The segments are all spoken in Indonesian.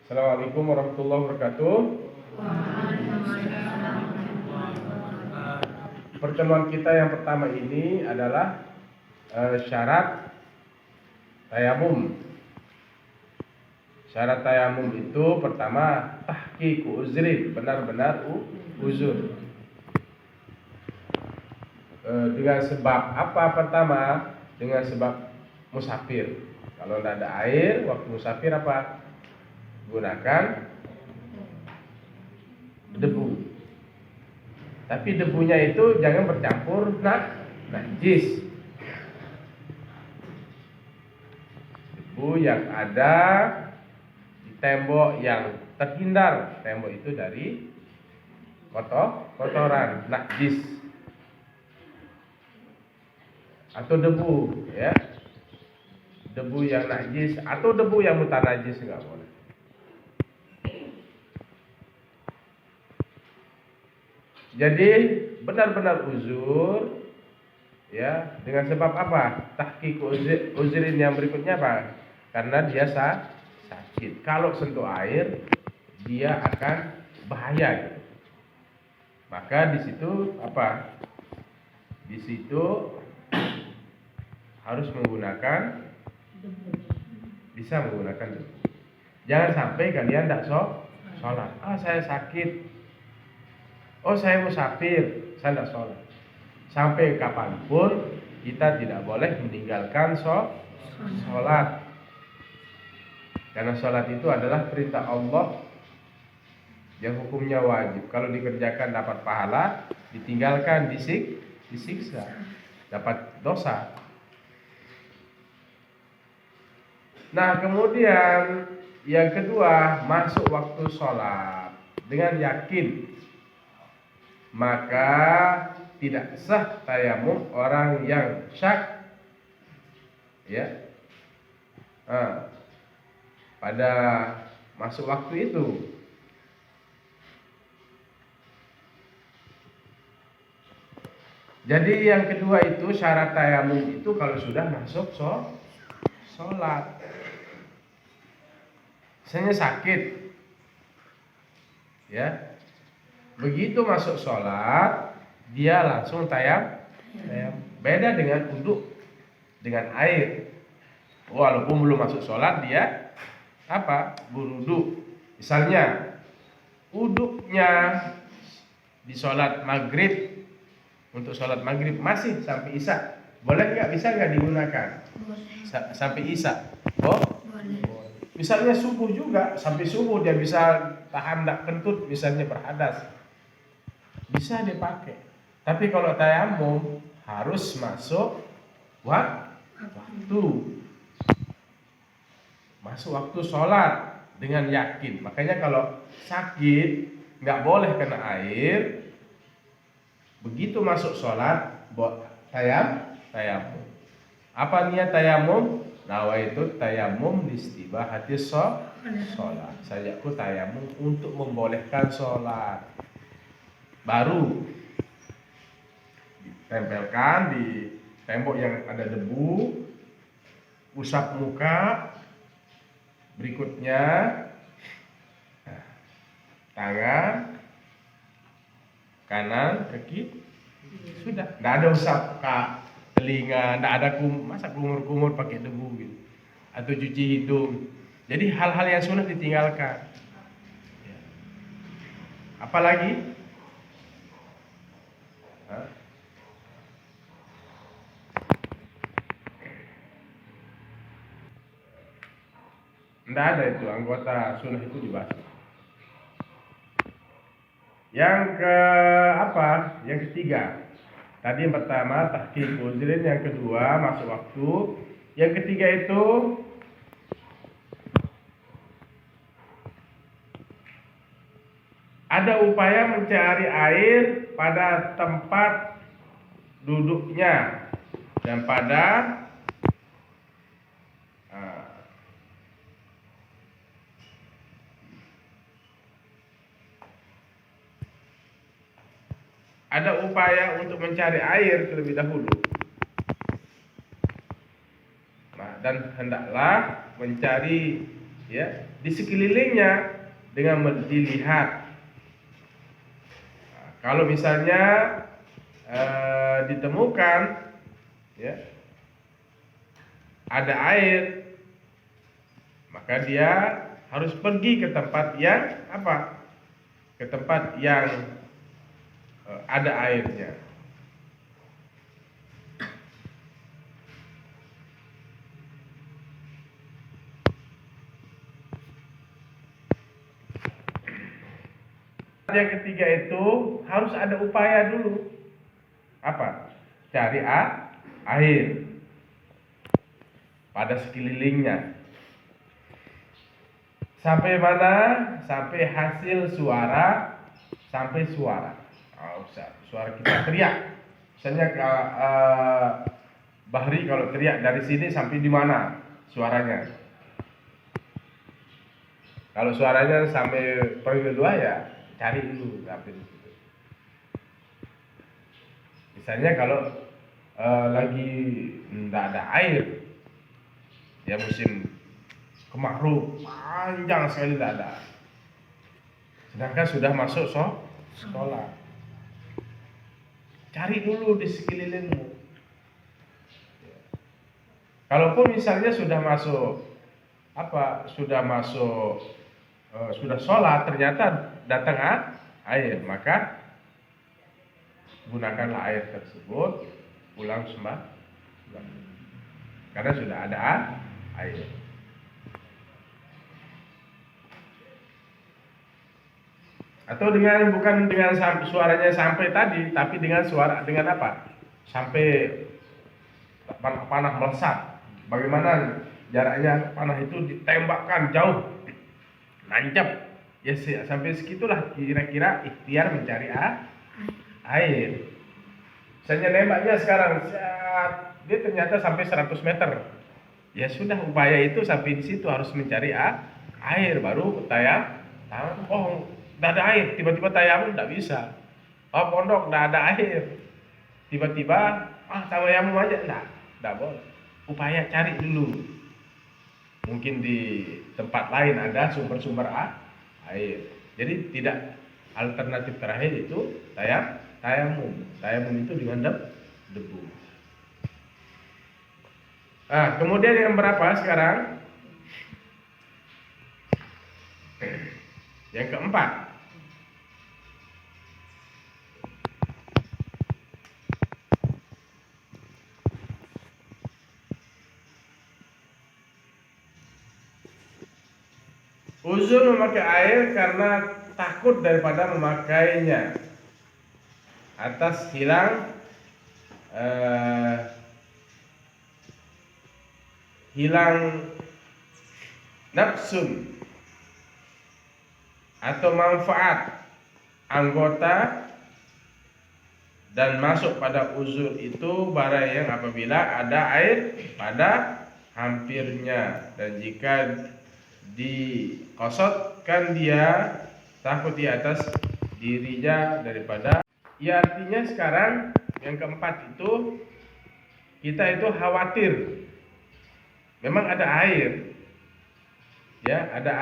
Assalamualaikum warahmatullahi wabarakatuh. Pertemuan kita yang pertama ini adalah syarat tayamum. Syarat tayamum itu pertama tahqiq uzrin, benar-benar uzur. Dengan sebab apa pertama? Dengan sebab musafir. Kalau tidak ada air waktu musafir apa? Gunakan debu. Tapi debunya itu jangan bercampur najis. Debu yang ada di tembok yang terhindar, tembok itu dari kotoran najis atau debu, ya. Debu yang najis atau debu yang mutanajis enggak boleh. Jadi benar-benar uzur, ya, dengan sebab apa? Tahqiq uzrin yang berikutnya apa? Karena dia sakit. Kalau sentuh air dia akan bahaya gitu. Maka di situ apa? Di situ harus menggunakan bisa menggunakan debu. Jangan sampai kalian tidak sholat. Saya sakit. Saya musafir, saya tidak sholat. Sampai kapanpun kita tidak boleh meninggalkan sholat. Karena sholat itu adalah perintah Allah yang hukumnya wajib. Kalau dikerjakan dapat pahala, ditinggalkan disiksa, dapat dosa. Nah, kemudian yang kedua, masuk waktu sholat dengan yakin, maka tidak sah tayamum orang yang syak, ya, pada masuk waktu itu. Jadi yang kedua itu syarat tayamum itu kalau sudah masuk sholat. Misalnya sakit, ya. Begitu masuk sholat, dia langsung tayamum. Beda dengan uduk dengan air. Walaupun belum masuk sholat dia beruduk. Misalnya uduknya di sholat maghrib, untuk sholat maghrib masih sampai isya, boleh nggak? Bisa nggak digunakan sampai isya? Boleh. Misalnya subuh juga, sampai subuh dia bisa tahan tak kentut, misalnya berhadas, bisa dipakai. Tapi kalau tayamum harus masuk waktu. Masuk waktu sholat dengan yakin. Makanya kalau sakit nggak boleh kena air. Begitu masuk sholat, tayamum. Apa niat tayamum? Nawaitu tayamum listibahati sholat. Sajaku tayamum untuk membolehkan sholat. Baru ditempelkan di tembok yang ada debu, usap muka, berikutnya tangan kanan, kaki, sudah. Tidak ada usap telinga, tidak ada masa kumur-kumur pakai debu gitu, atau cuci hidung. Jadi hal-hal yang sunnah ditinggalkan. Apalagi tidak ada itu anggota sunnah itu dibahas. Yang Yang ketiga. Tadi yang pertama tahqiq uzrin, yang kedua masuk waktu, yang ketiga itu ada upaya mencari air pada tempat duduknya dan pada ada upaya untuk mencari air terlebih dahulu. Nah, dan hendaklah mencari ya, di sekelilingnya dengan dilihat. Nah, kalau misalnya ditemukan, ya, ada air, maka dia harus pergi ke tempat yang apa? Ke tempat yang ada airnya. Yang ketiga itu harus ada upaya dulu. Apa? Cari air pada sekelilingnya. Sampai mana? Sampai hasil suara, sampai suara. Suara kita teriak. Misalnya Bahri kalau teriak dari sini sampai di mana suaranya? Kalau suaranya sampai poin kedua, ya cari dulu sampai di situ. Misalnya kalau lagi tidak ada air, ya musim kemarau panjang sekali tidak ada, sedangkan sudah masuk sekolah, cari dulu di sekelilingmu. Kalaupun misalnya sudah masuk sudah sholat, ternyata datang air, maka gunakanlah air tersebut, pulang sembahyang, karena sudah ada air. Atau bukan dengan suaranya sampai tadi, tapi dengan apa? Sampai panah melesat. Bagaimana jaraknya panah itu ditembakkan jauh, nancap, ya sampai segitulah kira-kira ikhtiar mencari air. Misalnya nembaknya sekarang, dia ternyata sampai 100 meter. Ya sudah, upaya itu sampai di situ harus mencari air, baru tayang. Oh, tidak ada air, tiba-tiba tayamum tidak bisa. Oh, pondok tidak ada air, tiba-tiba tayamum aja, tidak boleh. Upaya cari dulu. Mungkin di tempat lain ada sumber-sumber air. Jadi tidak, alternatif terakhir itu tayamum. Tayamum itu dengan debu. Kemudian yang berapa sekarang? Yang keempat. Uzur memakai air karena takut daripada memakainya, atas hilang nafsun atau manfaat anggota, dan masuk pada uzur itu barang yang apabila ada air pada hampirnya, dan jika dikosotkan dia takut di atas dirinya daripada. Ya, artinya sekarang yang keempat itu kita itu khawatir, memang ada air, ya ada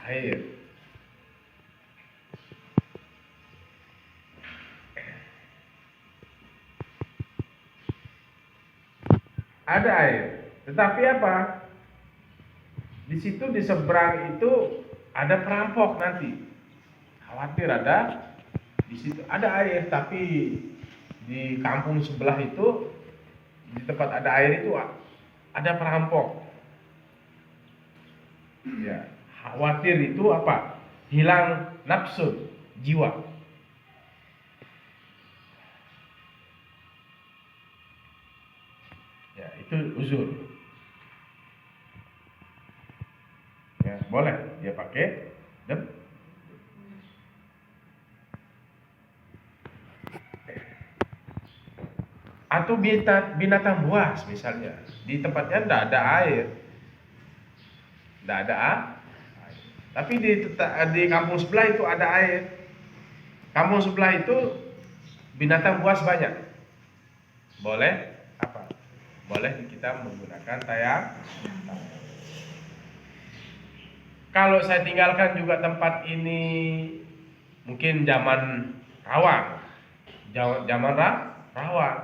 air, ada air, tetapi apa? Di situ di seberang itu ada perampok nanti. Khawatir ada di situ ada air, tapi di kampung sebelah itu, di tempat ada air itu ada perampok. Ya, khawatir itu apa? Hilang nafsu, jiwa. Ya, itu uzur. Ya, boleh dia pakai atau binatang buas misalnya, di tempatnya tidak ada air, tapi di kampung sebelah itu ada air. Kampung sebelah itu binatang buas banyak, boleh kita menggunakan tayang. kalau saya tinggalkan juga tempat ini mungkin zaman rawan, rawan.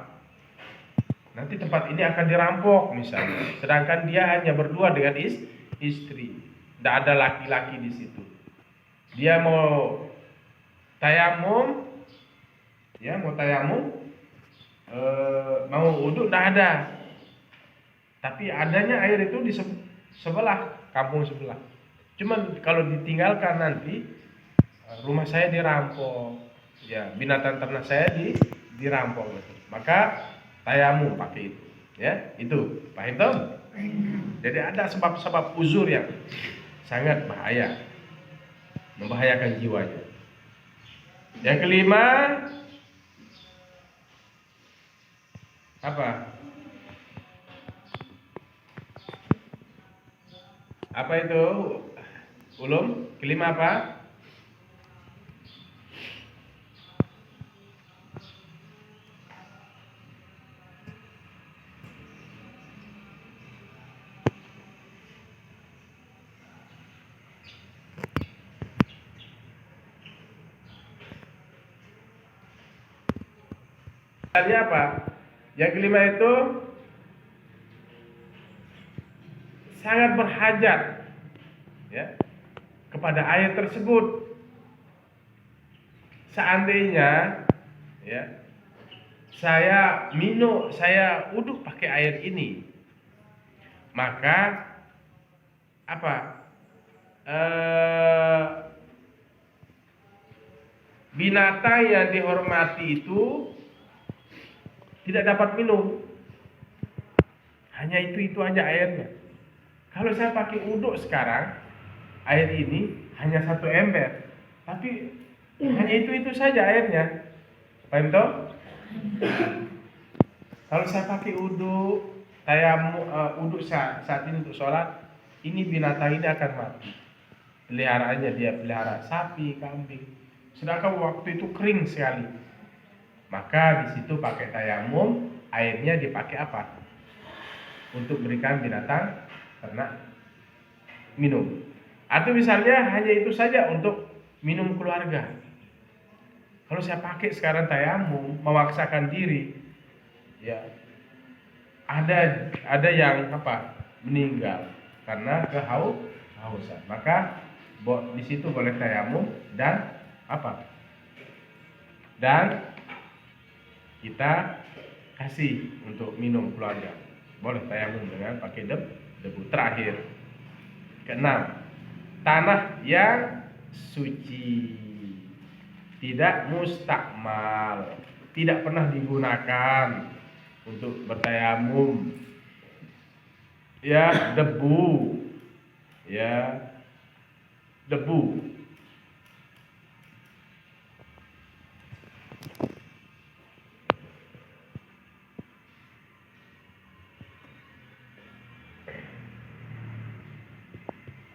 Nanti tempat ini akan dirampok misalnya. Sedangkan dia hanya berdua dengan istri. Tidak ada laki-laki di situ. Dia mau tayamum, mau wudhu tidak ada. Tapi adanya air itu di sebelah, kampung sebelah. Cuman kalau ditinggalkan nanti rumah saya dirampok, ya binatang ternak saya dirampok. Maka tayamum pakai itu, ya itu, paham toh? Jadi ada sebab-sebab uzur yang sangat bahaya, membahayakan jiwanya. Yang kelima apa? Apa itu? Ulum? Kelima apa? Tanya apa? Yang kelima itu sangat berhajat, ya, kepada air tersebut. Seandainya, ya, saya wudhu pakai air ini, maka apa? Binatang yang dihormati itu tidak dapat minum. Hanya itu aja airnya. Kalau saya pakai wudhu sekarang, air ini hanya 1 ember, tapi hanya itu saja airnya. Paham toh? Kalau saya pakai wudhu, wudhu saat ini untuk sholat, ini binatang ini akan mati. Peliharaannya dia pelihara sapi, kambing. Sedangkan waktu itu kering sekali. Maka di situ pakai tayamum, airnya dipakai apa? Untuk berikan binatang ternak minum. Atau misalnya hanya itu saja untuk minum keluarga. Kalau saya pakai sekarang tayamum, memaksakan diri, ya ada yang apa? Meninggal karena kehausan. Maka di situ boleh tayamum dan apa? Dan kita kasih untuk minum keluarga. Boleh tayamum dengan pakai debu. Terakhir, keenam, tanah yang suci, tidak mustakmal, tidak pernah digunakan untuk bertayamum. Ya, debu.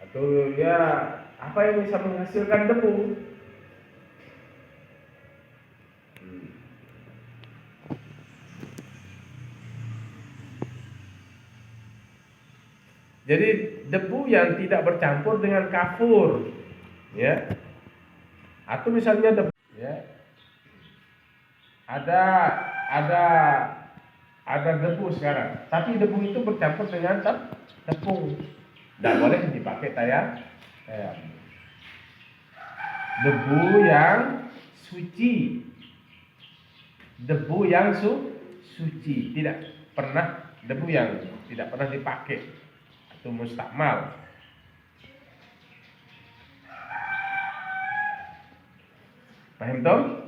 Atau ya apa yang bisa menghasilkan debu? Jadi debu yang tidak bercampur dengan kafur, ya. Atau misalnya debu, ya. Ada debu sekarang, tapi debu itu bercampur dengan tepung. Tidak boleh dipakai tayamum. Debu yang suci, debu yang tidak pernah dipakai atau mustakmal. Paham toh?